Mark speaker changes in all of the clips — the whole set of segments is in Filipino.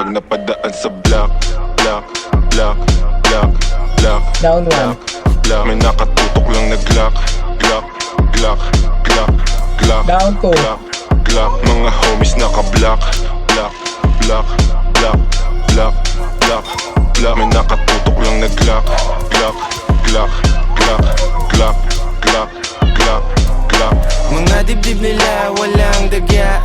Speaker 1: Pag napadaan sa block, block, block, block, block,
Speaker 2: Down one.
Speaker 1: block. May nakatutok lang na Glock, Glock, Glock, Glock, Glock,
Speaker 2: Down two.
Speaker 1: Glock, Glock. Mga homies naka-block, block, block, block, block, block, block. May nakatutok lang na Glock, Glock, Glock, Glock, Glock, Glock, Glock, Glock.
Speaker 3: Mga dibdib nila walang dagya,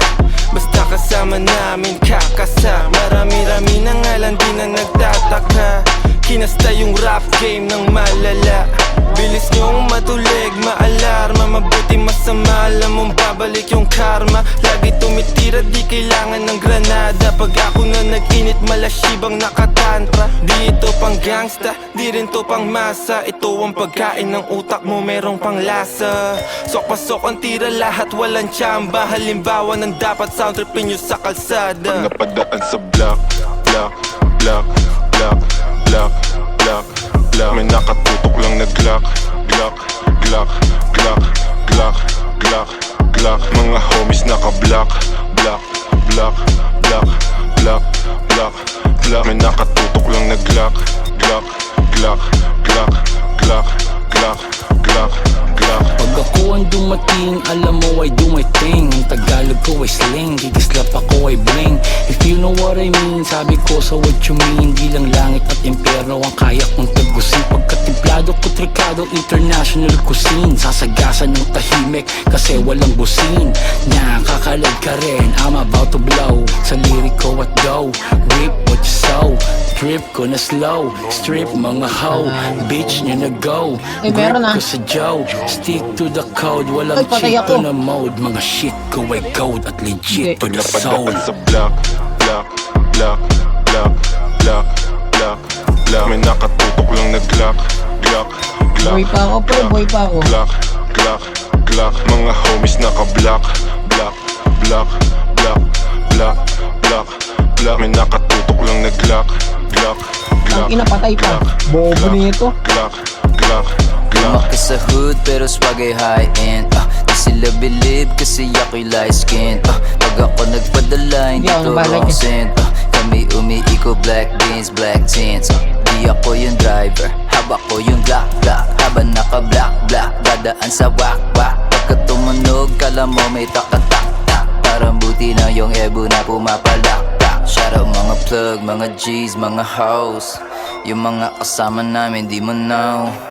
Speaker 3: basta kasama namin kakasa. Marami-rami na nga lang di na nagtataka. Kinasta yung rap game ng malala. Bilis nyong matulig, maalarma. Mabuti masama, alam mong babalik yung karma. Lagi tumitira, di kailangan ng granada. Pag ako na nag-init, malasibang nakatantra. Di ito pang gangsta, di rin to pang masa. Ito ang pagkain ng utak mo, merong pang lasa. Sok-pasok ang tira, lahat walang tsamba. Halimbawa ng dapat sound tripin nyo sa kalsada.
Speaker 1: Pag napadaan sa block, block, block, block, block, block, block. May nakatutok lang na Glock, Glock, Glock, Glock, Glock, Glock, Glock. Mga homies naka-block, block, block, block, block, block, block. May nakatutok lang na Glock, Glock, Glock, Glock, Glock, Glock, Glock, Glock.
Speaker 4: Pag ako ang dumating, alam mo I do my thing. Ang Tagalog ko ay sling, gigislap ako ay bling. If you know what I mean, sabi ko sa what you mean. Di lang langit at impyerno ang kaya kong tagusin. Pagkatimplado ko trikado, international cuisine. Sasagasan ng tahimik kasi walang busin. Nakakalag ka rin, I'm about to blow. Sa lirik ko at go, rip what you sow. Trip ko na slow, strip mga hoe. Bitch nyo na go,
Speaker 2: Ay,
Speaker 4: grip
Speaker 2: meron na.
Speaker 4: ko sa Joe. Stick to the code, walang
Speaker 2: Ay, patay
Speaker 4: cheat
Speaker 2: ako.
Speaker 4: na mode. Mga shit ko ay code at legit to the soul.
Speaker 1: Napadaan sa block, block, block, block, block, block, block. May nakatutok lang na Glock, Glock, Glock.
Speaker 2: Boy pa ako, pre. Boy pa ako.
Speaker 1: Glock, Glock, Glock. Mga homies naka-block, block, block, block, block, block, block. May nakatutok lang na Glock, Glock, Glock,
Speaker 2: Ang inapatay pa. Bobo nito.
Speaker 1: Glock, Glock, Glock.
Speaker 5: Lumaki sa hood pero swag ay high-end. Di sila believe kasi ako'y light-skinned. Pag ako nagpadala hindi
Speaker 2: Hindi ako
Speaker 5: to
Speaker 2: nabalag
Speaker 5: wrong
Speaker 2: eh.
Speaker 5: scent. Kami umiiko black beans, black tints. Di ako yung driver, haba ko yung black, black. Habang naka-black, black, dadaan sa wak-wak. Pagka tumunog, kala mo may takatak-tak. Parang buti na yung ebo na pumapalak-tak. Shout out mga plug, mga G's, mga hoes. Yung mga kasama namin di mo know.